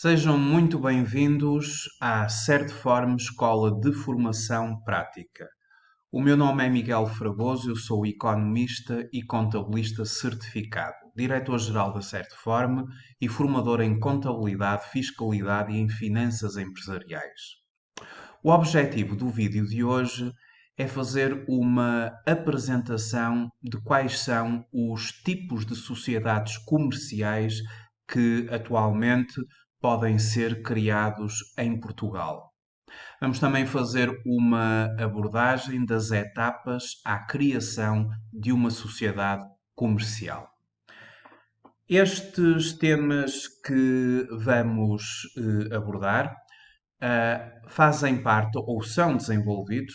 Sejam muito bem-vindos à Certform Escola de Formação Prática. O meu nome é Miguel Fragoso, eu sou economista e contabilista certificado, diretor-geral da Certform e formador em contabilidade, fiscalidade e em finanças empresariais. O objetivo do vídeo de hoje é fazer uma apresentação de quais são os tipos de sociedades comerciais que atualmente podem ser criados em Portugal. Vamos também fazer uma abordagem das etapas à criação de uma sociedade comercial. Estes temas que vamos abordar fazem parte ou são desenvolvidos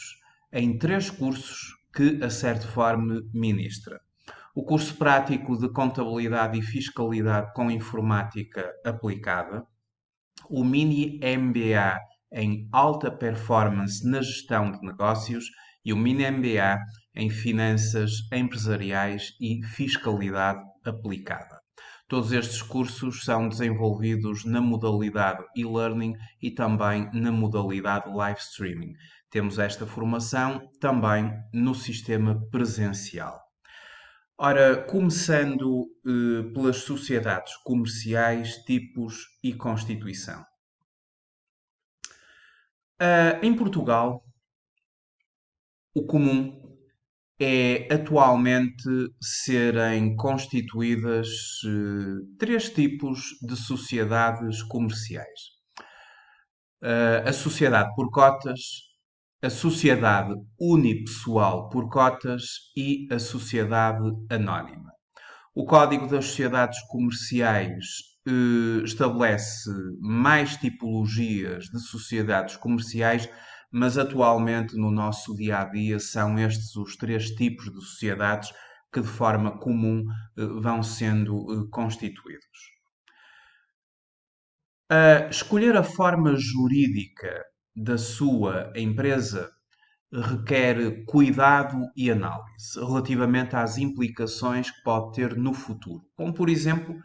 em 3 cursos que a Certform ministra. O curso prático de Contabilidade e Fiscalidade com Informática Aplicada, o Mini MBA em Alta Performance na Gestão de Negócios e o Mini MBA em Finanças Empresariais e Fiscalidade Aplicada. Todos estes cursos são desenvolvidos na modalidade e-learning e também na modalidade live streaming. Temos esta formação também no sistema presencial. Ora, começando pelas sociedades comerciais, tipos e constituição. Em Portugal, o comum é atualmente serem constituídas 3 tipos de sociedades comerciais. A sociedade por cotas, a sociedade unipessoal por cotas e a sociedade anónima. O Código das Sociedades Comerciais estabelece mais tipologias de sociedades comerciais, mas atualmente no nosso dia a dia são estes os 3 tipos de sociedades que de forma comum vão sendo constituídos. Escolher a forma jurídica da sua empresa requer cuidado e análise relativamente às implicações que pode ter no futuro. Como, por exemplo,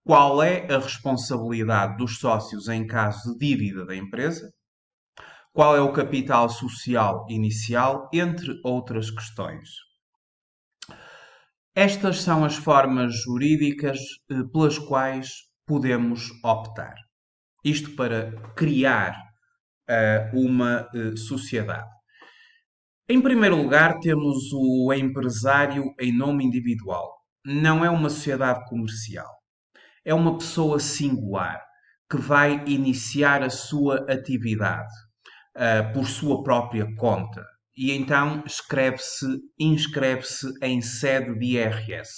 qual é a responsabilidade dos sócios em caso de dívida da empresa, qual é o capital social inicial, entre outras questões. Estas são as formas jurídicas pelas quais podemos optar. Isto para criar uma sociedade. Em primeiro lugar, temos o empresário em nome individual. Não é uma sociedade comercial. É uma pessoa singular que vai iniciar a sua atividade por sua própria conta e então inscreve-se em sede de IRS.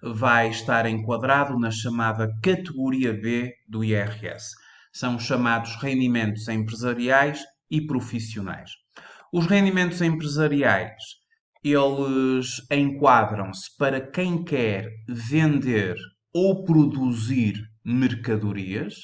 Vai estar enquadrado na chamada categoria B do IRS. São chamados rendimentos empresariais e profissionais. Os rendimentos empresariais, eles enquadram-se para quem quer vender ou produzir mercadorias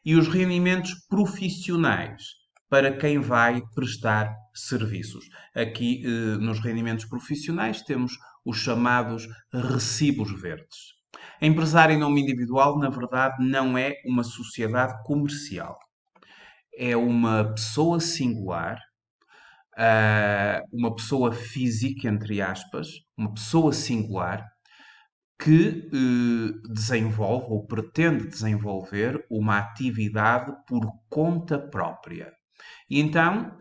e os rendimentos profissionais para quem vai prestar serviços. Aqui, nos rendimentos profissionais, temos os chamados recibos verdes. A empresário em nome individual, na verdade, não é uma sociedade comercial. É uma pessoa singular, uma pessoa física, entre aspas, uma pessoa singular, que desenvolve ou pretende desenvolver uma atividade por conta própria. E então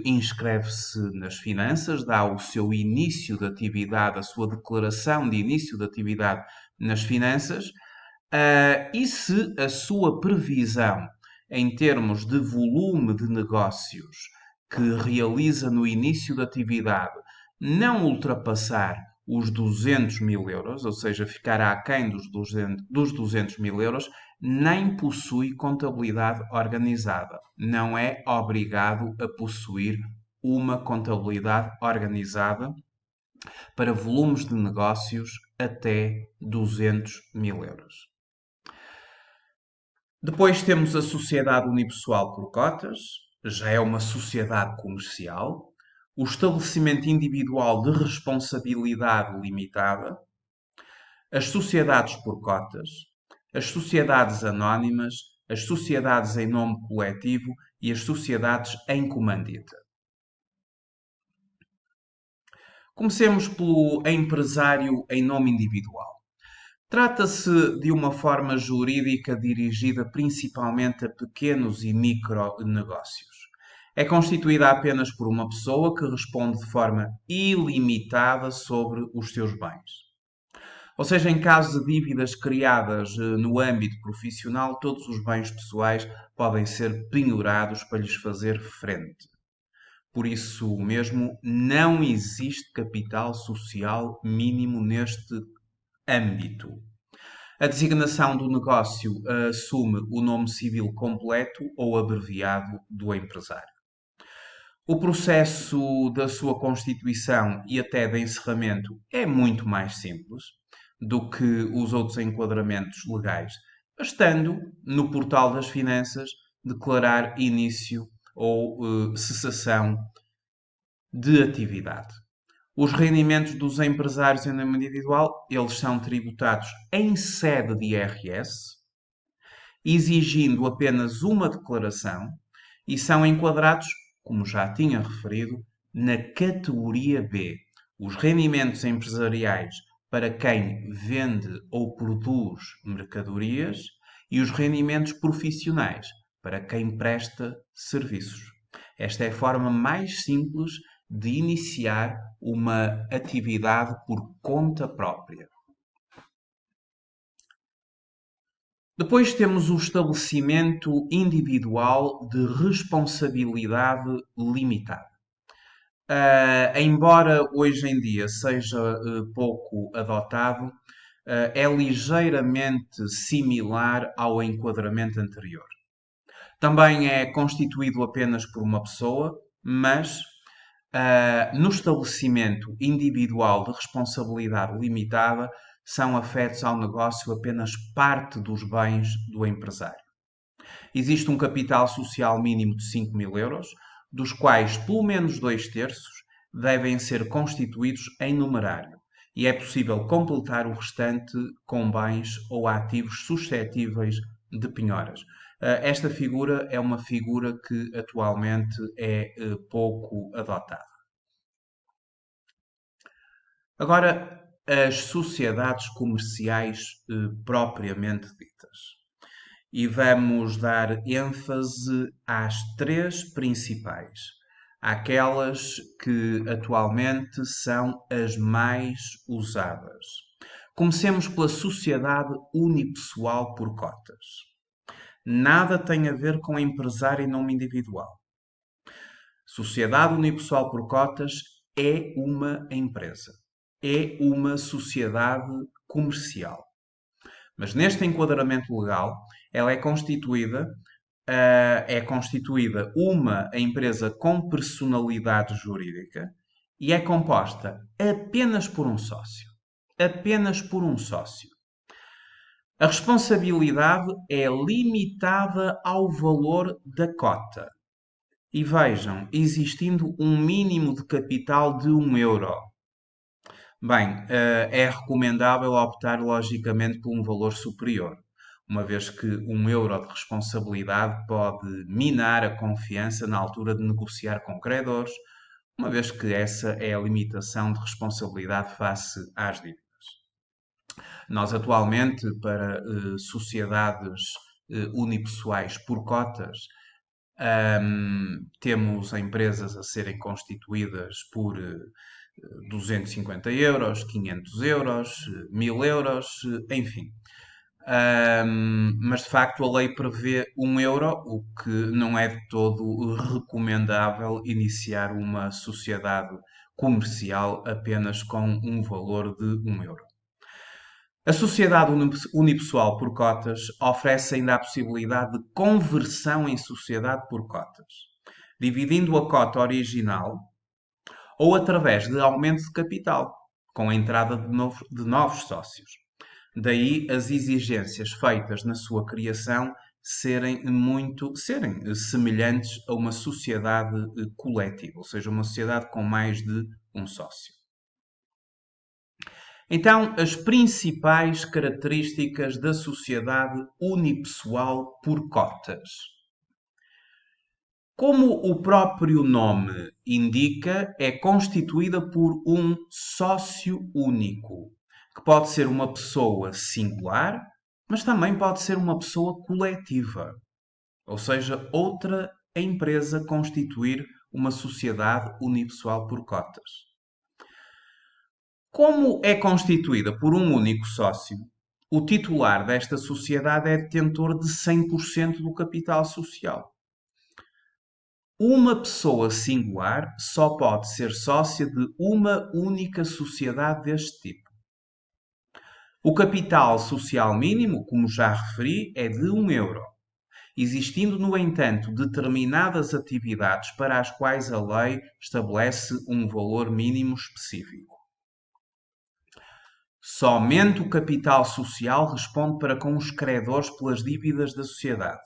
inscreve-se nas finanças, dá o seu início de atividade, a sua declaração de início de atividade nas finanças, e se a sua previsão em termos de volume de negócios que realiza no início da atividade não ultrapassar os 200 mil euros, ou seja, ficar aquém dos 200 mil euros, nem possui contabilidade organizada. Não é obrigado a possuir uma contabilidade organizada para volumes de negócios até 200 mil euros. Depois temos a sociedade unipessoal por cotas, já é uma sociedade comercial. O estabelecimento individual de responsabilidade limitada, as sociedades por cotas, as sociedades anónimas, as sociedades em nome coletivo e as sociedades em comandita. Comecemos pelo empresário em nome individual. Trata-se de uma forma jurídica dirigida principalmente a pequenos e micronegócios. É constituída apenas por uma pessoa que responde de forma ilimitada sobre os seus bens. Ou seja, em caso de dívidas criadas no âmbito profissional, todos os bens pessoais podem ser penhorados para lhes fazer frente. Por isso mesmo, não existe capital social mínimo neste âmbito. A designação do negócio assume o nome civil completo ou abreviado do empresário. O processo da sua constituição e até de encerramento é muito mais simples do que os outros enquadramentos legais, bastando, no portal das finanças, declarar início ou cessação de atividade. Os rendimentos dos empresários em nome individual, eles são tributados em sede de IRS, exigindo apenas uma declaração e são enquadrados, como já tinha referido, na categoria B. Os rendimentos empresariais para quem vende ou produz mercadorias e os rendimentos profissionais para quem presta serviços. Esta é a forma mais simples de iniciar uma atividade por conta própria. Depois temos o estabelecimento individual de responsabilidade limitada. Embora hoje em dia seja pouco adotado, é ligeiramente similar ao enquadramento anterior. Também é constituído apenas por uma pessoa, mas no estabelecimento individual de responsabilidade limitada são afetos ao negócio apenas parte dos bens do empresário. Existe um capital social mínimo de 5.000 euros, dos quais pelo menos 2/3 devem ser constituídos em numerário, e é possível completar o restante com bens ou ativos suscetíveis de penhoras. Esta figura é uma figura que atualmente é pouco adotada. Agora, as sociedades comerciais propriamente ditas. E vamos dar ênfase às três principais, aquelas que atualmente são as mais usadas. Comecemos pela sociedade unipessoal por cotas. Nada tem a ver com empresário em nome individual. Sociedade unipessoal por cotas é uma empresa, é uma sociedade comercial. Mas neste enquadramento legal, ela é constituída uma empresa com personalidade jurídica e é composta apenas por um sócio. Apenas por um sócio. A responsabilidade é limitada ao valor da cota. E vejam, existindo um mínimo de capital de 1 euro. Bem, é recomendável optar logicamente por um valor superior, uma vez que 1 euro de responsabilidade pode minar a confiança na altura de negociar com credores, uma vez que essa é a limitação de responsabilidade face às dívidas. Nós atualmente, para sociedades unipessoais por cotas, temos empresas a serem constituídas por 250 euros, 500 euros, 1000 euros, enfim. Mas de facto a lei prevê 1 euro, o que não é de todo recomendável iniciar uma sociedade comercial apenas com um valor de 1 euro. A sociedade unipessoal por cotas oferece ainda a possibilidade de conversão em sociedade por cotas, dividindo a cota original ou através de aumento de capital, com a entrada de novos sócios. Daí as exigências feitas na sua criação serem semelhantes a uma sociedade coletiva, ou seja, uma sociedade com mais de um sócio. Então, as principais características da sociedade unipessoal por cotas. Como o próprio nome indica, é constituída por um sócio único, que pode ser uma pessoa singular, mas também pode ser uma pessoa coletiva, ou seja, outra empresa constituir uma sociedade unipessoal por cotas. Como é constituída por um único sócio, o titular desta sociedade é detentor de 100% do capital social. Uma pessoa singular só pode ser sócia de uma única sociedade deste tipo. O capital social mínimo, como já referi, é de 1 euro, existindo, no entanto, determinadas atividades para as quais a lei estabelece um valor mínimo específico. Somente o capital social responde para com os credores pelas dívidas da sociedade,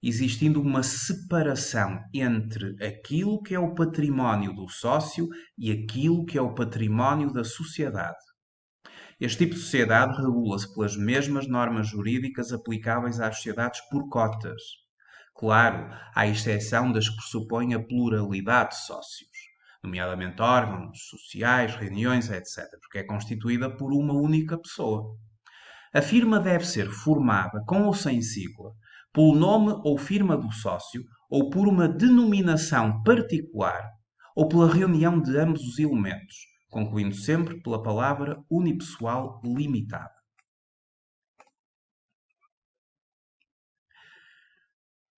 existindo uma separação entre aquilo que é o património do sócio e aquilo que é o património da sociedade. Este tipo de sociedade regula-se pelas mesmas normas jurídicas aplicáveis às sociedades por cotas. Claro, à exceção das que pressupõem a pluralidade de sócios, nomeadamente órgãos sociais, reuniões, etc., porque é constituída por uma única pessoa. A firma deve ser formada, com ou sem sigla, pelo nome ou firma do sócio, ou por uma denominação particular, ou pela reunião de ambos os elementos, concluindo sempre pela palavra unipessoal limitada.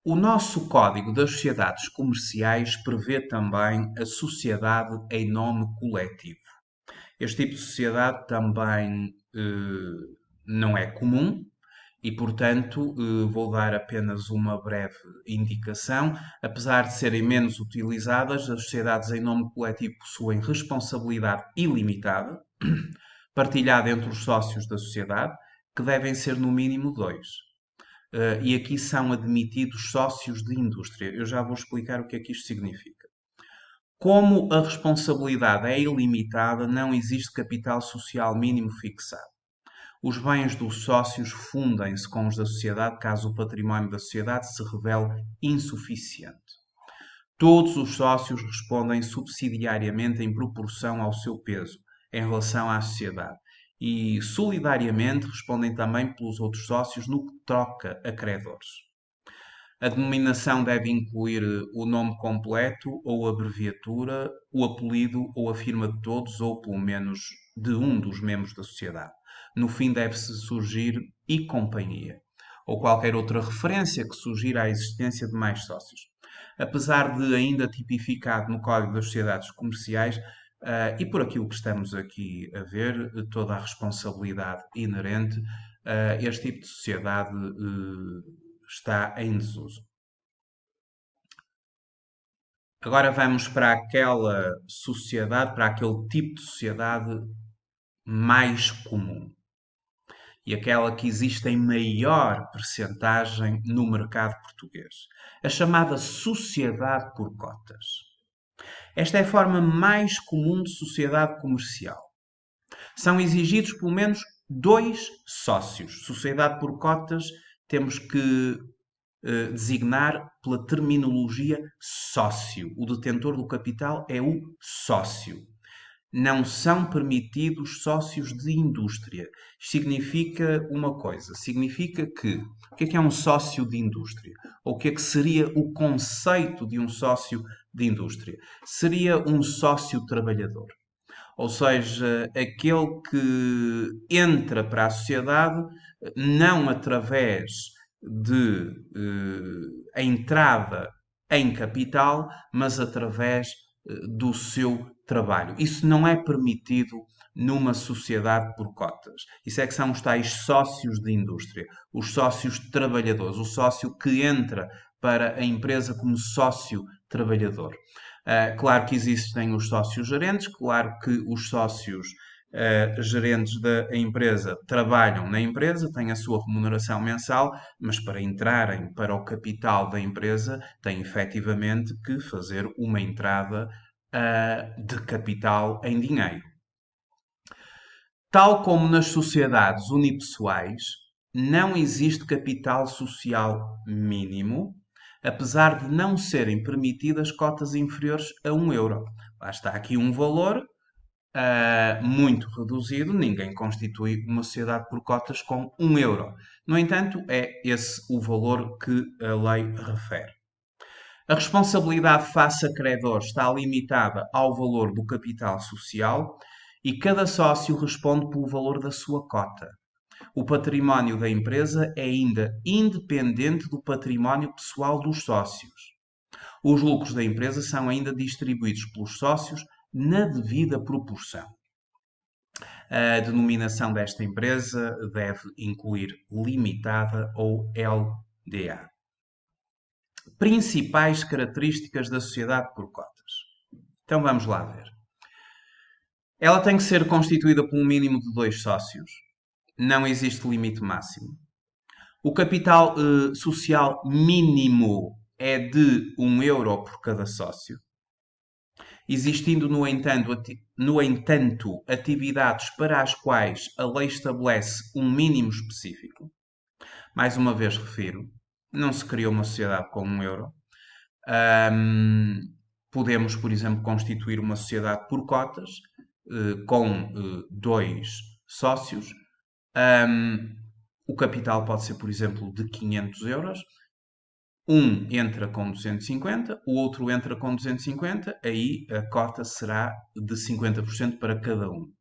O nosso Código das Sociedades Comerciais prevê também a sociedade em nome coletivo. Este tipo de sociedade também não é comum e, portanto, vou dar apenas uma breve indicação. Apesar de serem menos utilizadas, as sociedades em nome coletivo possuem responsabilidade ilimitada, partilhada entre os sócios da sociedade, que devem ser no mínimo dois. E aqui são admitidos sócios de indústria. Eu já vou explicar o que é que isto significa. Como a responsabilidade é ilimitada, não existe capital social mínimo fixado. Os bens dos sócios fundem-se com os da sociedade caso o património da sociedade se revele insuficiente. Todos os sócios respondem subsidiariamente em proporção ao seu peso em relação à sociedade e solidariamente respondem também pelos outros sócios no que toca a credores. A denominação deve incluir o nome completo ou abreviatura, o apelido ou a firma de todos ou pelo menos de um dos membros da sociedade. No fim deve-se surgir e companhia, ou qualquer outra referência que sugira a existência de mais sócios. Apesar de ainda tipificado no Código das Sociedades Comerciais, e por aquilo que estamos aqui a ver, toda a responsabilidade inerente, este tipo de sociedade está em desuso. Agora vamos para aquela sociedade, para aquele tipo de sociedade mais comum e aquela que existe em maior percentagem no mercado português, a chamada sociedade por cotas. Esta é a forma mais comum de sociedade comercial. São exigidos pelo menos dois sócios. Sociedade por cotas temos que designar pela terminologia sócio. O detentor do capital é o sócio. Não são permitidos sócios de indústria. Significa uma coisa, significa que o que é um sócio de indústria? Ou o que é que seria o conceito de um sócio de indústria? Seria um sócio trabalhador. Ou seja, aquele que entra para a sociedade não através de a entrada em capital, mas através do seu trabalho. Isso não é permitido numa sociedade por cotas. Isso é que são os tais sócios de indústria, os sócios trabalhadores, o sócio que entra para a empresa como sócio trabalhador. Claro que existem os sócios gerentes, claro que os sócios gerentes da empresa trabalham na empresa, têm a sua remuneração mensal, mas para entrarem para o capital da empresa têm efetivamente que fazer uma entrada de capital em dinheiro. Tal como nas sociedades unipessoais, não existe capital social mínimo, apesar de não serem permitidas cotas inferiores a 1 euro. Lá está aqui um valor muito reduzido, ninguém constitui uma sociedade por cotas com 1 euro. No entanto, é esse o valor que a lei refere. A responsabilidade face a credores está limitada ao valor do capital social e cada sócio responde pelo valor da sua cota. O património da empresa é ainda independente do património pessoal dos sócios. Os lucros da empresa são ainda distribuídos pelos sócios na devida proporção. A denominação desta empresa deve incluir limitada ou LDA. Principais características da sociedade por cotas. Então vamos lá ver. Ela tem que ser constituída por um mínimo de 2 sócios. Não existe limite máximo. O capital social mínimo é de 1 euro por cada sócio. Existindo, no entanto, atividades para as quais a lei estabelece um mínimo específico. Mais uma vez refiro, não se criou uma sociedade com 1 euro. Podemos, por exemplo, constituir uma sociedade por cotas, com 2 sócios. O capital pode ser, por exemplo, de 500 euros. Um entra com 250, o outro entra com 250, aí a cota será de 50% para cada um.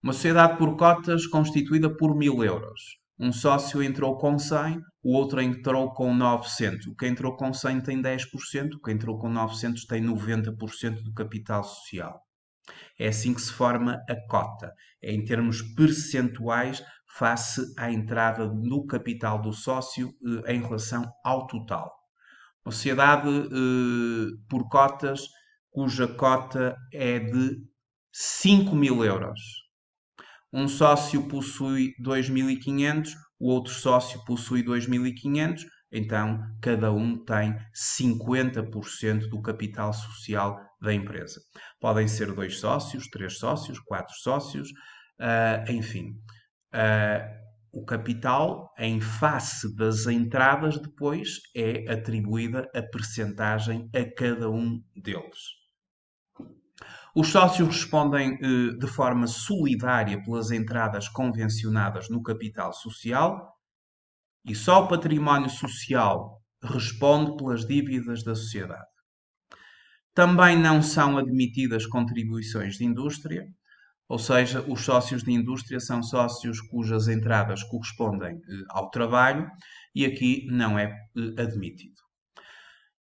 Uma sociedade por cotas constituída por 1000 euros. Um sócio entrou com 100, o outro entrou com 900. O que entrou com 100 tem 10%, o que entrou com 900 tem 90% do capital social. É assim que se forma a cota. É em termos percentuais face à entrada no capital do sócio em relação ao total. Uma sociedade por cotas cuja cota é de 5.000 euros. Um sócio possui 2.500, o outro sócio possui 2.500, então cada um tem 50% do capital social da empresa. Podem ser 2 sócios, 3 sócios, 4 sócios, enfim. O capital, em face das entradas, depois é atribuída a percentagem a cada um deles. Os sócios respondem de forma solidária pelas entradas convencionadas no capital social e só o património social responde pelas dívidas da sociedade. Também não são admitidas contribuições de indústria, ou seja, os sócios de indústria são sócios cujas entradas correspondem ao trabalho e aqui não é admitido.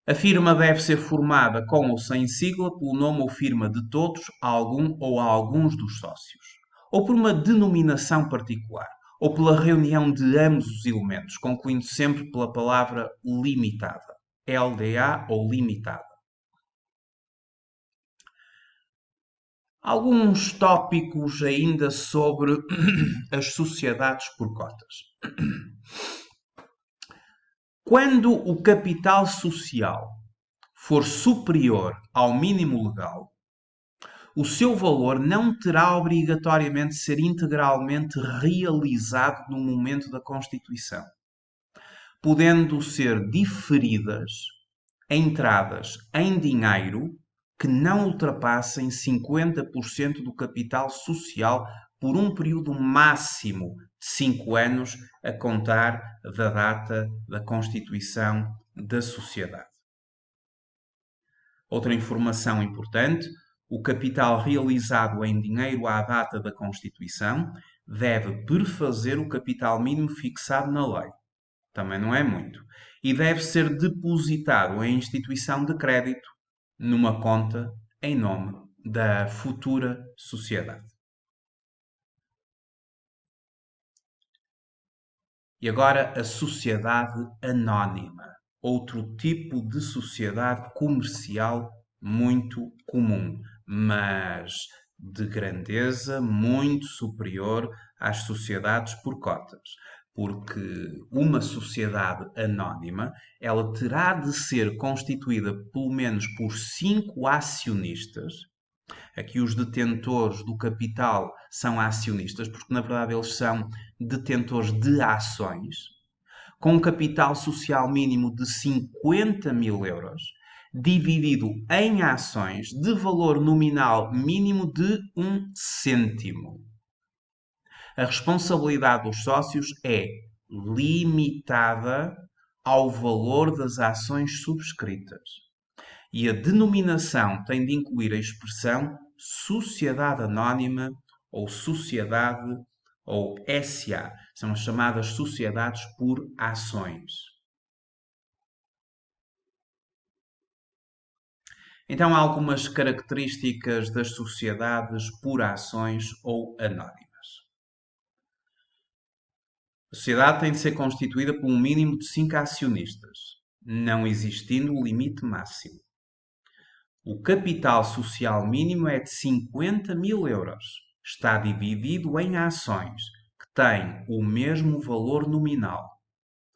A firma deve ser formada com ou sem sigla pelo nome ou firma de todos, a algum ou a alguns dos sócios, ou por uma denominação particular, ou pela reunião de ambos os elementos, concluindo sempre pela palavra limitada, LDA ou limitada. Alguns tópicos ainda sobre as sociedades por cotas. Quando o capital social for superior ao mínimo legal, o seu valor não terá obrigatoriamente de ser integralmente realizado no momento da constituição, podendo ser diferidas entradas em dinheiro que não ultrapassem 50% do capital social por um período máximo de 5 anos a contar da data da constituição da sociedade. Outra informação importante: o capital realizado em dinheiro à data da constituição deve perfazer o capital mínimo fixado na lei. Também não é muito. E deve ser depositado em instituição de crédito numa conta em nome da futura sociedade. E agora a sociedade anónima, outro tipo de sociedade comercial muito comum, mas de grandeza muito superior às sociedades por cotas. Porque uma sociedade anónima, ela terá de ser constituída pelo menos por 5 acionistas, Aqui os detentores do capital são acionistas, porque na verdade eles são detentores de ações, com um capital social mínimo de 50 mil euros, dividido em ações de valor nominal mínimo de 1 cêntimo. A responsabilidade dos sócios é limitada ao valor das ações subscritas. E a denominação tem de incluir a expressão sociedade anónima ou sociedade ou SA. São as chamadas sociedades por ações. Então, há algumas características das sociedades por ações ou anónimas. A sociedade tem de ser constituída por um mínimo de 5 acionistas, não existindo o limite máximo. O capital social mínimo é de 50 mil euros. Está dividido em ações que têm o mesmo valor nominal.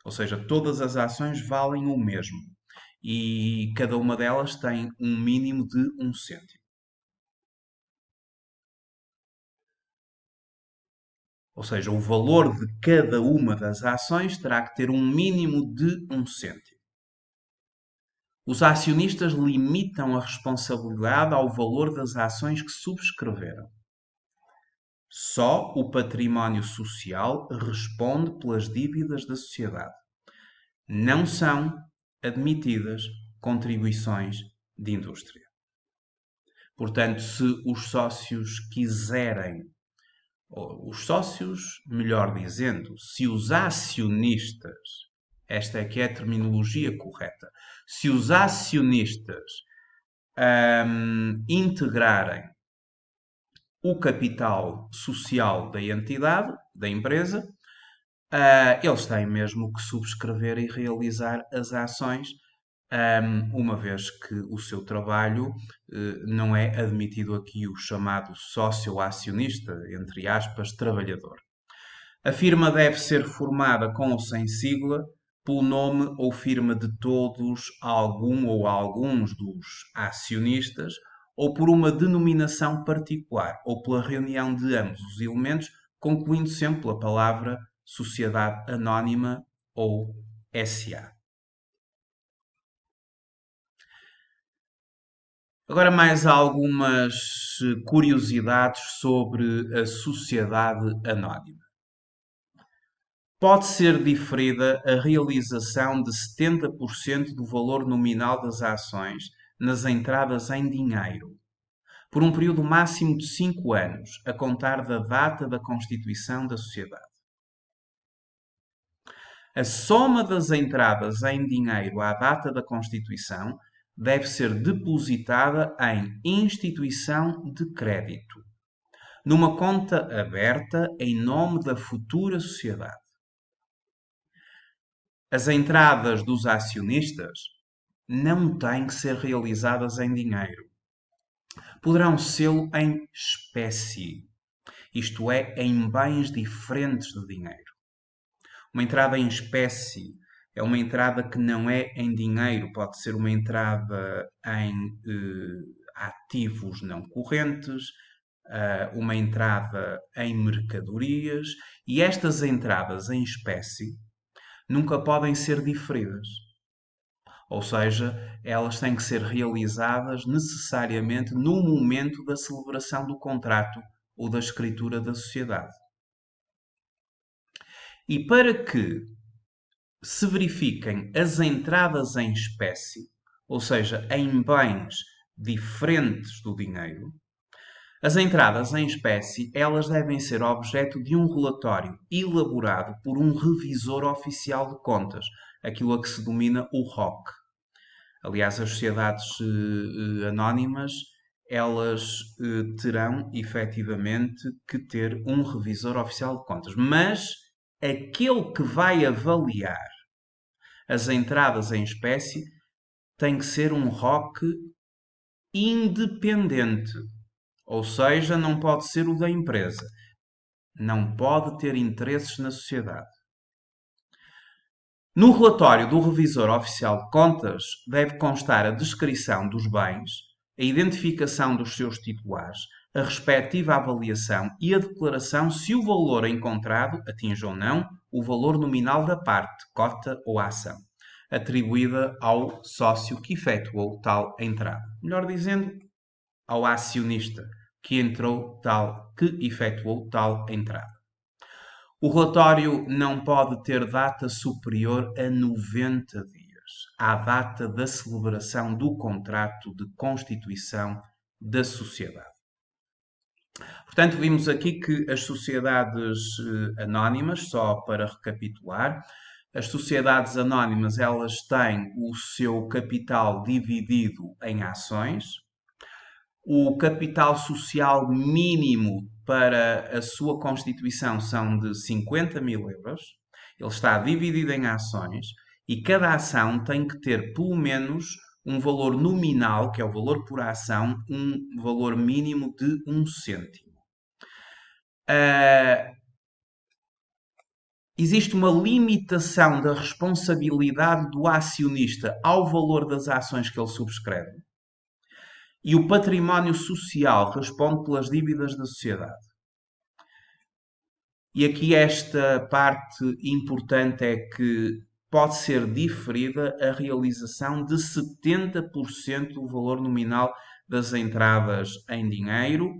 Ou seja, todas as ações valem o mesmo. E cada uma delas tem um mínimo de 1 cêntimo. Ou seja, o valor de cada uma das ações terá que ter um mínimo de 1 cêntimo. Os acionistas limitam a responsabilidade ao valor das ações que subscreveram. Só o património social responde pelas dívidas da sociedade. Não são admitidas contribuições de indústria. Portanto, se os sócios quiserem, ou os sócios, melhor dizendo, se os acionistas, esta é que é a terminologia correta, se os acionistas integrarem o capital social da entidade, da empresa, eles têm mesmo que subscrever e realizar as ações, uma vez que o seu trabalho não é admitido aqui o chamado sócio-acionista, entre aspas, trabalhador. A firma deve ser formada com ou sem sigla, pelo nome ou firma de todos, algum ou alguns dos acionistas, ou por uma denominação particular, ou pela reunião de ambos os elementos, concluindo sempre pela palavra sociedade anónima ou SA. Agora mais algumas curiosidades sobre a sociedade anónima. Pode ser diferida a realização de 70% do valor nominal das ações nas entradas em dinheiro, por um período máximo de 5 anos, a contar da data da constituição da sociedade. A soma das entradas em dinheiro à data da constituição deve ser depositada em instituição de crédito, numa conta aberta em nome da futura sociedade. As entradas dos acionistas não têm que ser realizadas em dinheiro. Poderão sê-lo em espécie, isto é, em bens diferentes de dinheiro. Uma entrada em espécie é uma entrada que não é em dinheiro, pode ser uma entrada em ativos não correntes, uma entrada em mercadorias, e estas entradas em espécie nunca podem ser diferidas. Ou seja, elas têm que ser realizadas necessariamente no momento da celebração do contrato ou da escritura da sociedade. E para que se verifiquem as entradas em espécie, ou seja, em bens diferentes do dinheiro, as entradas em espécie, elas devem ser objeto de um relatório elaborado por um revisor oficial de contas, aquilo a que se denomina o ROC. Aliás, as sociedades anónimas, elas terão efetivamente que ter um revisor oficial de contas. Mas aquele que vai avaliar as entradas em espécie tem que ser um ROC independente. Ou seja, não pode ser o da empresa. Não pode ter interesses na sociedade. No relatório do revisor oficial de contas deve constar a descrição dos bens, a identificação dos seus titulares, a respectiva avaliação e a declaração se o valor encontrado atinge ou não o valor nominal da parte, cota ou ação, atribuída ao sócio que efetuou tal entrada. Melhor dizendo, ao acionista que efetuou tal entrada. O relatório não pode ter data superior a 90 dias à data da celebração do contrato de constituição da sociedade. Portanto, vimos aqui que as sociedades anónimas, só para recapitular, as sociedades anónimas elas têm o seu capital dividido em ações. O capital social mínimo para a sua constituição são de 50 mil euros. Ele está dividido em ações e cada ação tem que ter pelo menos um valor nominal, que é o valor por ação, um valor mínimo de 1 cêntimo. Existe uma limitação da responsabilidade do acionista ao valor das ações que ele subscreve. E o património social responde pelas dívidas da sociedade. E aqui esta parte importante é que pode ser diferida a realização de 70% do valor nominal das entradas em dinheiro,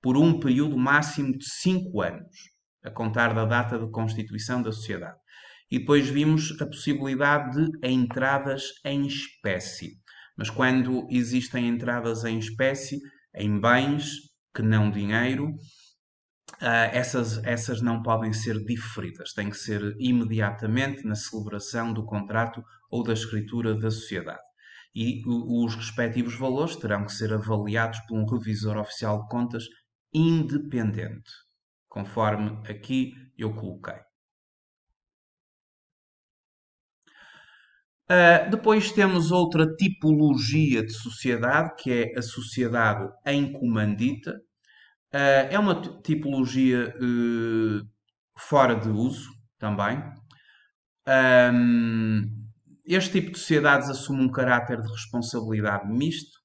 por um período máximo de 5 anos, a contar da data de constituição da sociedade. E depois vimos a possibilidade de entradas em espécie. Mas quando existem entradas em espécie, em bens, que não dinheiro, essas não podem ser diferidas. Têm que ser imediatamente na celebração do contrato ou da escritura da sociedade. E os respectivos valores terão que ser avaliados por um revisor oficial de contas independente, conforme aqui eu coloquei. Depois temos outra tipologia de sociedade, que é a sociedade em comandita. É uma tipologia fora de uso também. Este tipo de sociedades assume um caráter de responsabilidade misto.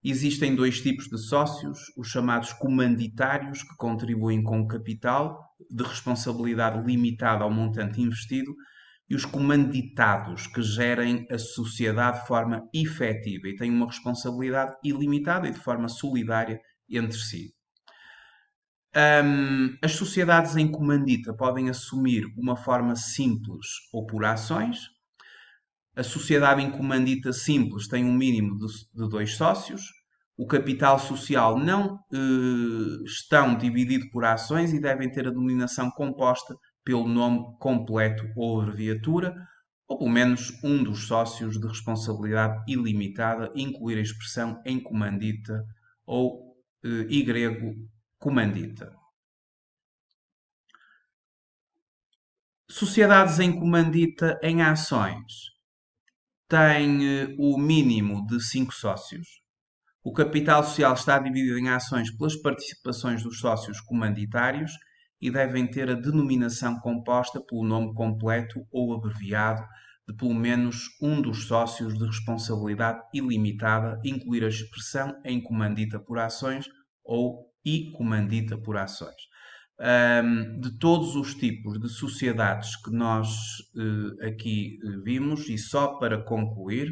Existem dois tipos de sócios, os chamados comanditários, que contribuem com o capital, de responsabilidade limitada ao montante investido, e os comanditados, que gerem a sociedade de forma efetiva e têm uma responsabilidade ilimitada e de forma solidária entre si. As sociedades em comandita podem assumir uma forma simples ou por ações. A sociedade em comandita simples tem um mínimo de 2 sócios. O capital social não estão dividido por ações e devem ter a denominação composta pelo nome completo ou abreviatura, ou pelo menos um dos sócios de responsabilidade ilimitada, incluir a expressão em comandita ou y comandita. Sociedades em comandita em ações têm o mínimo de 5 sócios. O capital social está dividido em ações pelas participações dos sócios comanditários e devem ter a denominação composta pelo nome completo ou abreviado de pelo menos um dos sócios de responsabilidade ilimitada, incluir a expressão em comandita por ações ou e comandita por ações. De todos os tipos de sociedades que nós aqui vimos, e só para concluir,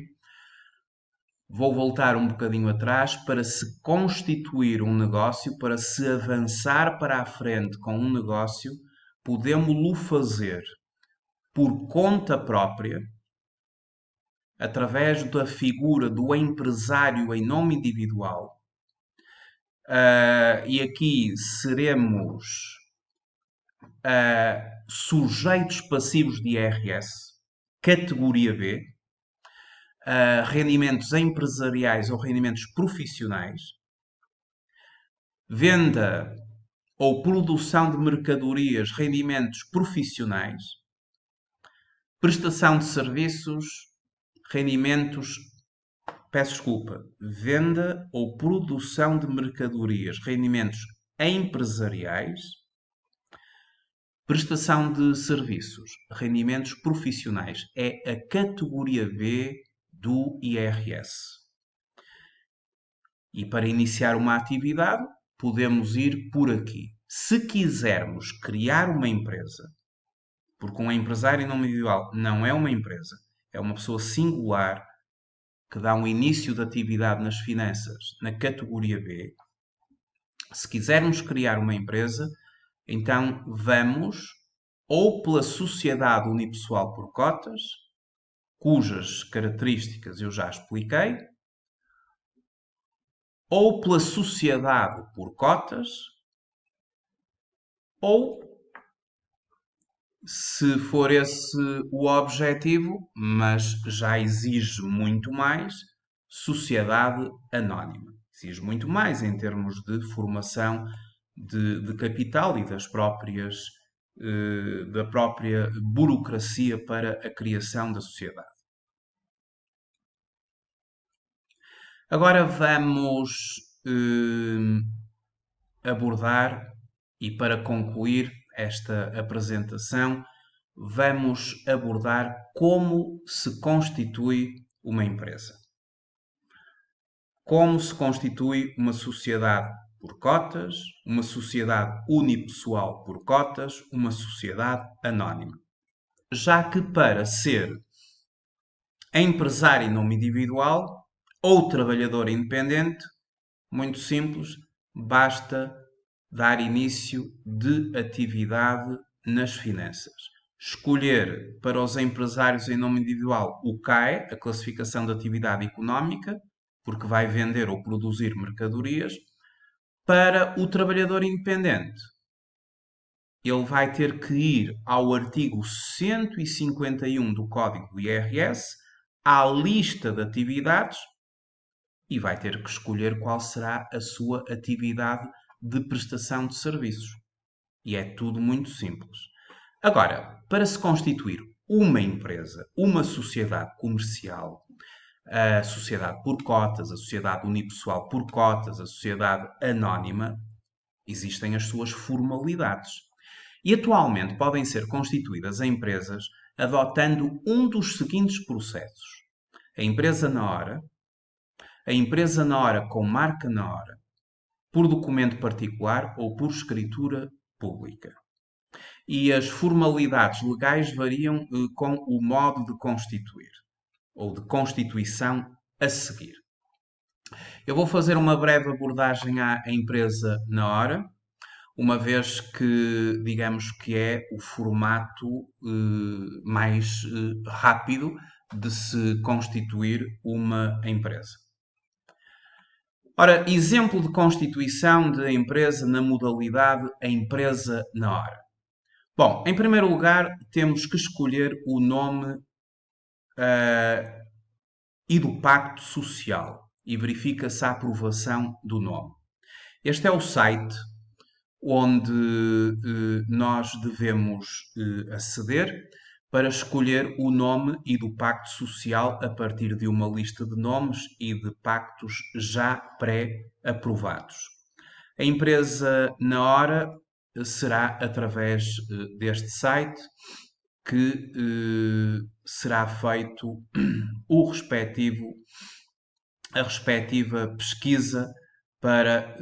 vou voltar um bocadinho atrás. Para se constituir um negócio, para se avançar para a frente com um negócio, podemos-lo fazer por conta própria, através da figura do empresário em nome individual. E aqui seremos sujeitos passivos de IRS, categoria B, rendimentos empresariais ou rendimentos profissionais, venda ou produção de mercadorias, rendimentos profissionais, prestação de serviços, rendimentos, venda ou produção de mercadorias, rendimentos empresariais, prestação de serviços, rendimentos profissionais. É a categoria B do IRS. E para iniciar uma atividade, podemos ir por aqui. Se quisermos criar uma empresa, porque um empresário em nome individual não é uma empresa, é uma pessoa singular que dá um início de atividade nas finanças na categoria B. Se quisermos criar uma empresa, então vamos ou pela sociedade unipessoal por cotas, cujas características eu já expliquei, ou pela sociedade por cotas, ou, se for esse o objetivo, mas já exige muito mais, sociedade anónima. Exige muito mais em termos de formação de capital e da própria burocracia para a criação da sociedade. Agora vamos abordar, e para concluir esta apresentação, vamos abordar como se constitui uma empresa. Como se constitui uma sociedade por cotas, uma sociedade unipessoal por cotas, uma sociedade anónima. Já que para ser empresário em nome individual ou trabalhador independente, muito simples, basta dar início de atividade nas finanças. Escolher para os empresários em nome individual o CAE, a classificação de atividade económica, porque vai vender ou produzir mercadorias. Para o trabalhador independente, ele vai ter que ir ao artigo 151 do Código do IRS, à lista de atividades, e vai ter que escolher qual será a sua atividade de prestação de serviços. E é tudo muito simples. Agora, para se constituir uma empresa, uma sociedade comercial, a sociedade por cotas, a sociedade unipessoal por cotas, a sociedade anónima, existem as suas formalidades. E atualmente podem ser constituídas empresas adotando um dos seguintes processos: a empresa na hora, a empresa na hora com marca na hora, por documento particular ou por escritura pública. E as formalidades legais variam com o modo de constituir ou de constituição a seguir. Eu vou fazer uma breve abordagem à empresa na hora, uma vez que, digamos que é o formato mais rápido de se constituir uma empresa. Ora, exemplo de constituição de empresa na modalidade a empresa na hora. Bom, em primeiro lugar, temos que escolher o nome e do pacto social e verifica-se a aprovação do nome. Este é o site onde nós devemos aceder para escolher o nome e do pacto social a partir de uma lista de nomes e de pactos já pré-aprovados. A empresa na hora será através deste site que será feito a respectiva pesquisa para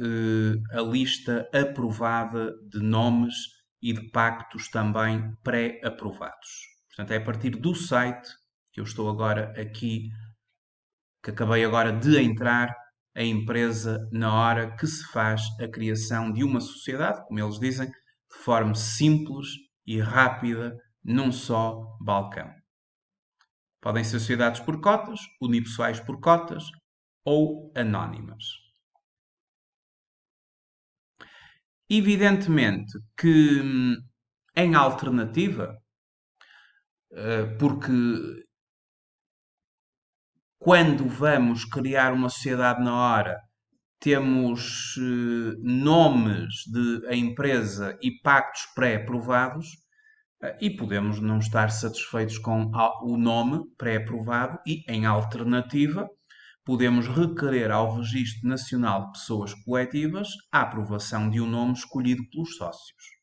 a lista aprovada de nomes e de pactos também pré-aprovados. Portanto, é a partir do site que eu estou agora aqui, que acabei agora de entrar, a empresa na hora que se faz a criação de uma sociedade, como eles dizem, de forma simples e rápida, num só balcão. Podem ser sociedades por cotas, unipessoais por cotas ou anónimas. Evidentemente que, em alternativa, porque quando vamos criar uma sociedade na hora, temos nomes de a empresa e pactos pré-aprovados, e podemos não estar satisfeitos com o nome pré-aprovado e, em alternativa, podemos requerer ao Registro Nacional de Pessoas Coletivas a aprovação de um nome escolhido pelos sócios.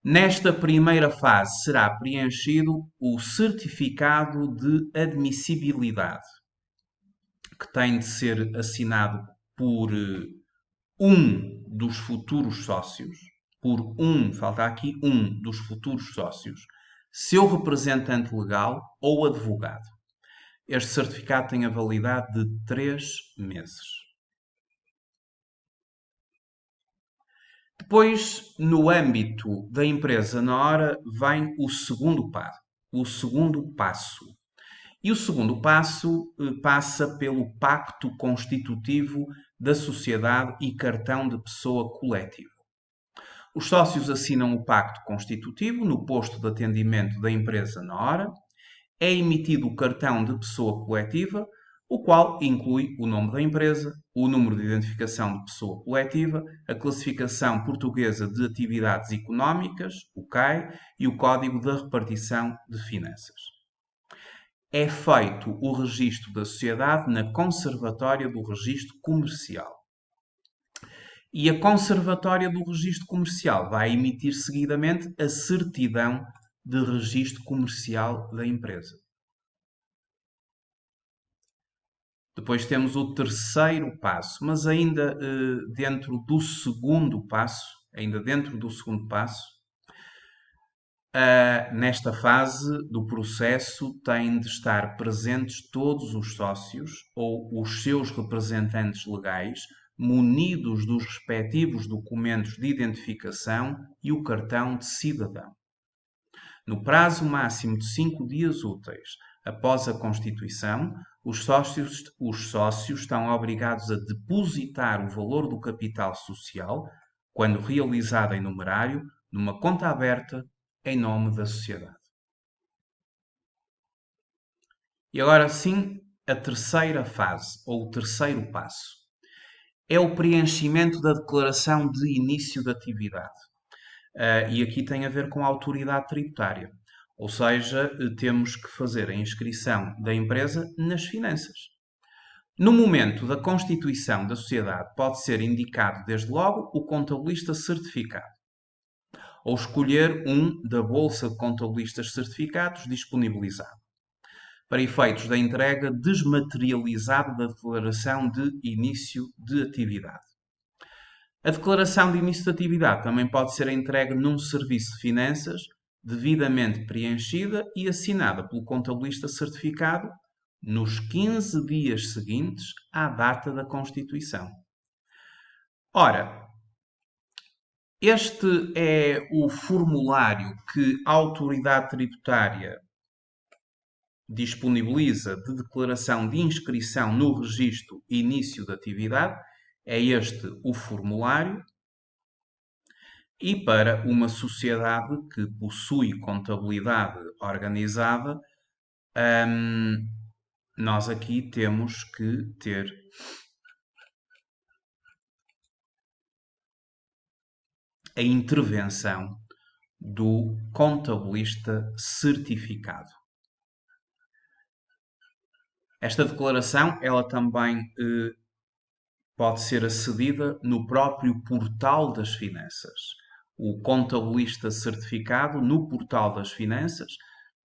Nesta primeira fase será preenchido o certificado de admissibilidade, que tem de ser assinado por um dos futuros sócios, falta aqui um dos futuros sócios, seu representante legal ou advogado. Este certificado tem a validade de 3 meses. Depois, no âmbito da empresa na hora, vem o segundo passo. E o segundo passo passa pelo pacto constitutivo da sociedade e cartão de pessoa coletiva. Os sócios assinam o pacto constitutivo no posto de atendimento da empresa na hora. É emitido o cartão de pessoa coletiva, o qual inclui o nome da empresa, o número de identificação de pessoa coletiva, a classificação portuguesa de atividades económicas, o CAE, e o código da repartição de finanças. É feito o registro da sociedade na Conservatória do Registro Comercial. E a Conservatória do Registro Comercial vai emitir seguidamente a certidão de registro comercial da empresa. Depois temos o terceiro passo, mas ainda dentro do segundo passo, nesta fase do processo têm de estar presentes todos os sócios ou os seus representantes legais, munidos dos respectivos documentos de identificação e o cartão de cidadão. No prazo máximo de 5 dias úteis após a constituição, os sócios estão obrigados a depositar o valor do capital social, quando realizado em numerário, numa conta aberta em nome da sociedade. E agora sim, a terceira fase, ou o terceiro passo, é o preenchimento da declaração de início de atividade. E aqui tem a ver com a autoridade tributária. Ou seja, temos que fazer a inscrição da empresa nas finanças. No momento da constituição da sociedade, pode ser indicado desde logo o contabilista certificado, ou escolher um da Bolsa de Contabilistas Certificados disponibilizado, para efeitos da entrega desmaterializada da declaração de início de atividade. A declaração de início de atividade também pode ser entregue num serviço de finanças devidamente preenchida e assinada pelo contabilista certificado nos 15 dias seguintes à data da constituição. Ora, este é o formulário que a autoridade tributária disponibiliza de declaração de inscrição no registro início de atividade. É este o formulário. E para uma sociedade que possui contabilidade organizada, nós aqui temos que ter a intervenção do contabilista certificado. Esta declaração, ela também pode ser acedida no próprio portal das finanças. O contabilista certificado, no portal das finanças,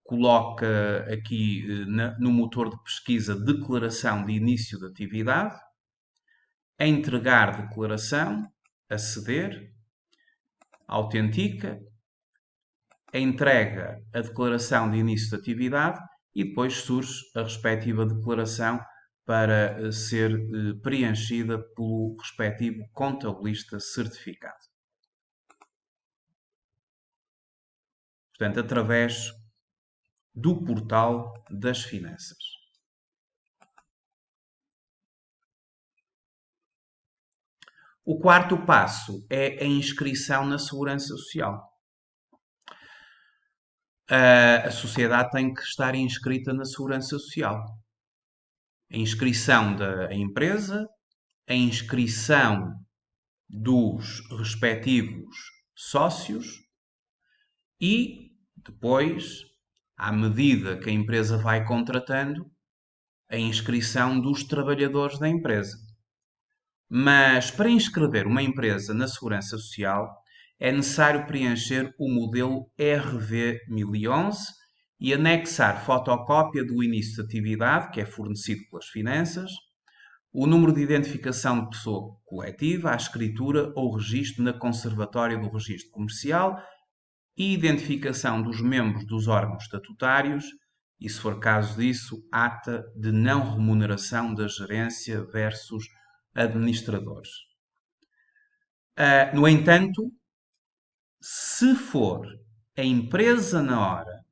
coloca aqui no motor de pesquisa declaração de início de atividade, entregar declaração, aceder, autentica, entrega a declaração de início de atividade e depois surge a respectiva declaração para ser preenchida pelo respectivo contabilista certificado. Portanto, através do portal das finanças. O quarto passo é a inscrição na Segurança Social. A sociedade tem que estar inscrita na Segurança Social. A inscrição da empresa, a inscrição dos respectivos sócios e depois, à medida que a empresa vai contratando, a inscrição dos trabalhadores da empresa. Mas para inscrever uma empresa na Segurança Social é necessário preencher o modelo RV 1011 e anexar fotocópia do início de atividade, que é fornecido pelas finanças, o número de identificação de pessoa coletiva, a escritura ou registro na Conservatória do Registro Comercial e identificação dos membros dos órgãos estatutários e, se for caso disso, ata de não remuneração da gerência versus administradores. No entanto, se for a empresa na hora,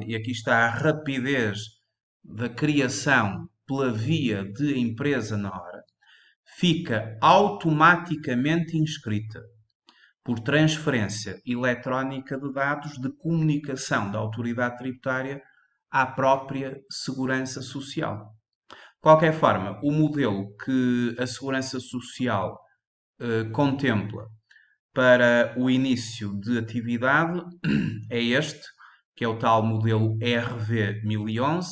e aqui está a rapidez da criação pela via de empresa na hora, fica automaticamente inscrita por transferência eletrónica de dados de comunicação da autoridade tributária à própria Segurança Social. De qualquer forma, o modelo que a Segurança Social contempla para o início de atividade é este, que é o tal modelo RV 1011.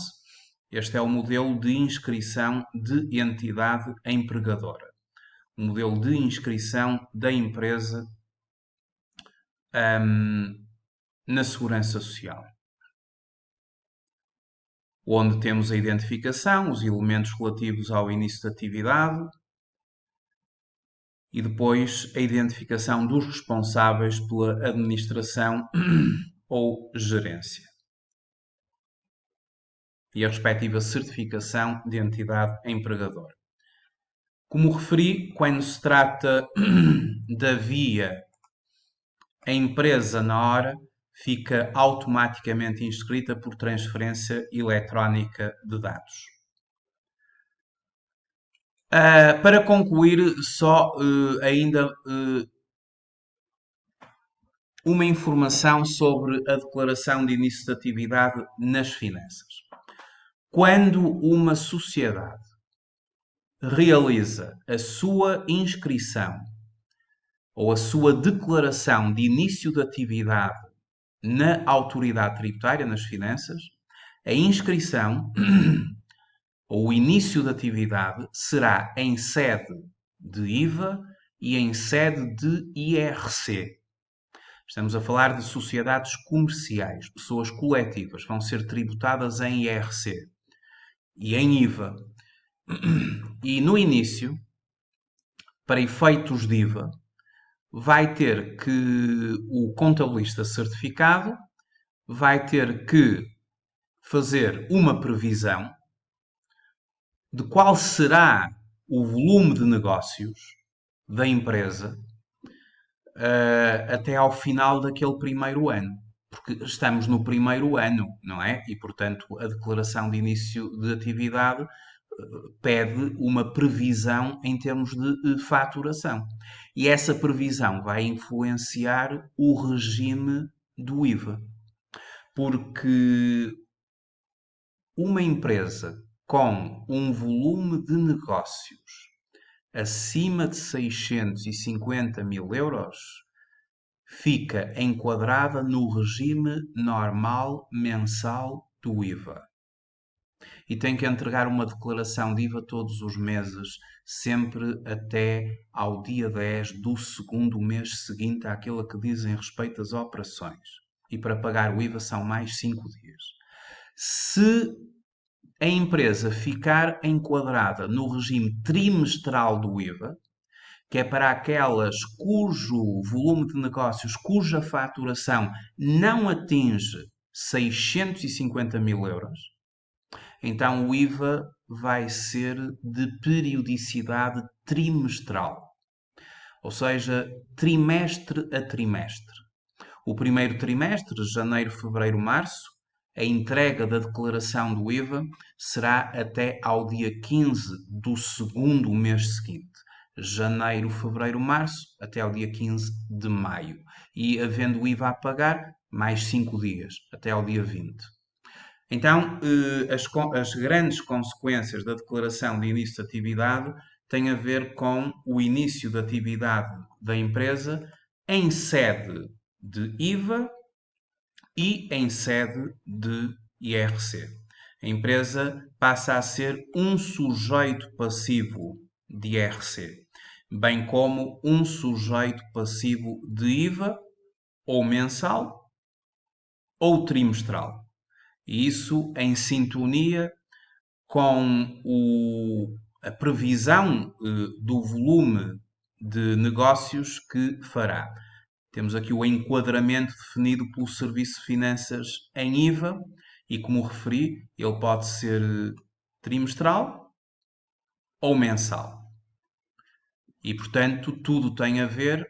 Este é o modelo de inscrição de entidade empregadora. O modelo de inscrição da empresa na Segurança Social, onde temos a identificação, os elementos relativos ao início da atividade e depois a identificação dos responsáveis pela administração ou gerência e a respectiva certificação de entidade empregadora. Como referi, quando se trata da via a empresa na hora, fica automaticamente inscrita por transferência eletrónica de dados. Para concluir, só ainda uma informação sobre a declaração de início de atividade nas finanças. Quando uma sociedade realiza a sua inscrição ou a sua declaração de início de atividade na autoridade tributária, nas finanças, a inscrição ou o início de atividade será em sede de IVA e em sede de IRC. Estamos a falar de sociedades comerciais, pessoas coletivas, vão ser tributadas em IRC e em IVA. E no início, para efeitos de IVA, vai ter que o contabilista certificado vai ter que fazer uma previsão de qual será o volume de negócios da empresa até ao final daquele primeiro ano. Porque estamos no primeiro ano, não é? E, portanto, a declaração de início de atividade pede uma previsão em termos de faturação. E essa previsão vai influenciar o regime do IVA. Porque uma empresa com um volume de negócios acima de 650 mil euros fica enquadrada no regime normal mensal do IVA. E tem que entregar uma declaração de IVA todos os meses, sempre até ao dia 10 do segundo mês seguinte àquele que dizem respeito às operações. E para pagar o IVA são mais 5 dias. Se a empresa ficar enquadrada no regime trimestral do IVA, que é para aquelas cujo volume de negócios, cuja faturação não atinge 650 mil euros, então o IVA vai ser de periodicidade trimestral, ou seja, trimestre a trimestre. O primeiro trimestre, janeiro, fevereiro, março, a entrega da declaração do IVA será até ao dia 15 do segundo mês seguinte. Janeiro, fevereiro, março, até ao dia 15 de maio. E, havendo o IVA a pagar, mais 5 dias, até ao dia 20. Então, as grandes consequências da declaração de início de atividade têm a ver com o início da atividade da empresa em sede de IVA e em sede de IRC. A empresa passa a ser um sujeito passivo de IRC, bem como um sujeito passivo de IVA, ou mensal ou trimestral. E isso em sintonia com a previsão do volume de negócios que fará. Temos aqui o enquadramento definido pelo Serviço de Finanças em IVA e, como referi, ele pode ser trimestral ou mensal. E, portanto, tudo tem a ver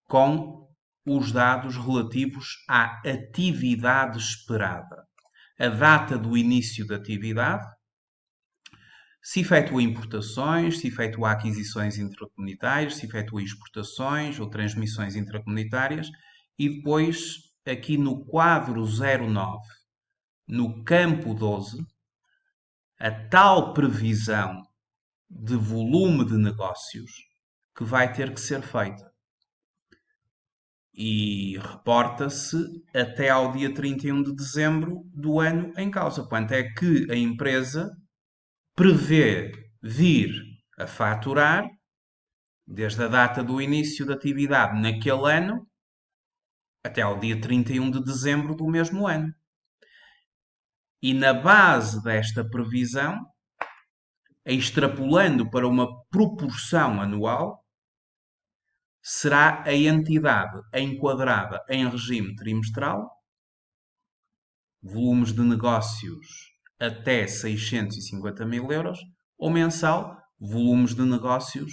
com os dados relativos à atividade esperada. A data do início da atividade, se efetua importações, se efetua aquisições intracomunitárias, se efetua exportações ou transmissões intracomunitárias e depois, aqui no quadro 09, no campo 12, a tal previsão de volume de negócios que vai ter que ser feita. E reporta-se até ao dia 31 de dezembro do ano em causa. Quanto é que a empresa prevê vir a faturar desde a data do início da atividade naquele ano até ao dia 31 de dezembro do mesmo ano. E na base desta previsão, extrapolando para uma proporção anual, será a entidade enquadrada em regime trimestral, volumes de negócios até 650 mil euros, ou mensal, volumes de negócios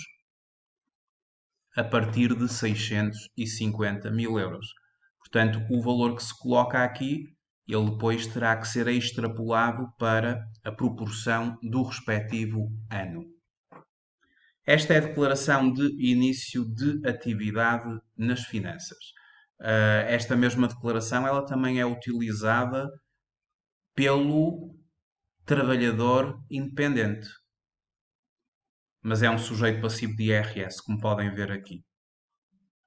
a partir de 650 mil euros. Portanto, o valor que se coloca aqui, ele depois terá que ser extrapolado para a proporção do respectivo ano. Esta é a declaração de início de atividade nas finanças. Esta mesma declaração ela também é utilizada pelo trabalhador independente, mas é um sujeito passivo de IRS, como podem ver aqui.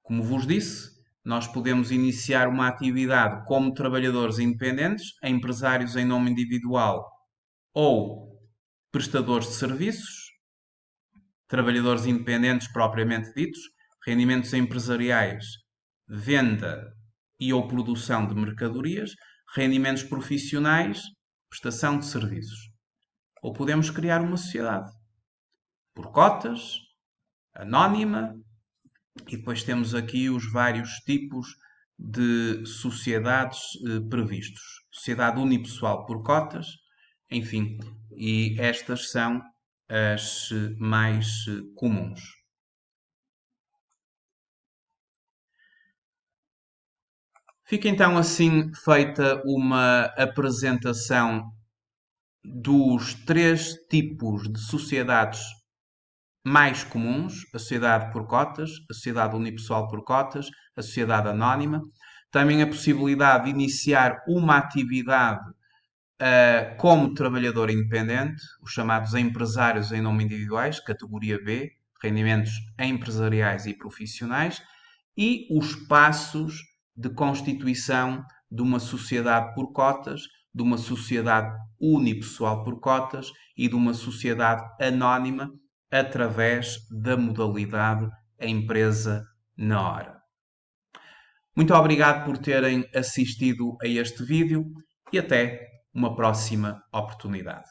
Como vos disse, nós podemos iniciar uma atividade como trabalhadores independentes, empresários em nome individual ou prestadores de serviços, trabalhadores independentes propriamente ditos, rendimentos empresariais, venda e ou produção de mercadorias, rendimentos profissionais, prestação de serviços. Ou podemos criar uma sociedade por cotas, anónima, e depois temos aqui os vários tipos de sociedades previstos. Sociedade unipessoal por cotas, enfim, e estas são as mais comuns. Fica então assim feita uma apresentação dos 3 tipos de sociedades mais comuns: a sociedade por cotas, a sociedade unipessoal por cotas, a sociedade anónima. Também a possibilidade de iniciar uma atividade como trabalhador independente, os chamados empresários em nome individuais, categoria B, rendimentos empresariais e profissionais, e os passos de constituição de uma sociedade por cotas, de uma sociedade unipessoal por cotas e de uma sociedade anónima através da modalidade empresa na hora. Muito obrigado por terem assistido a este vídeo e até uma próxima oportunidade.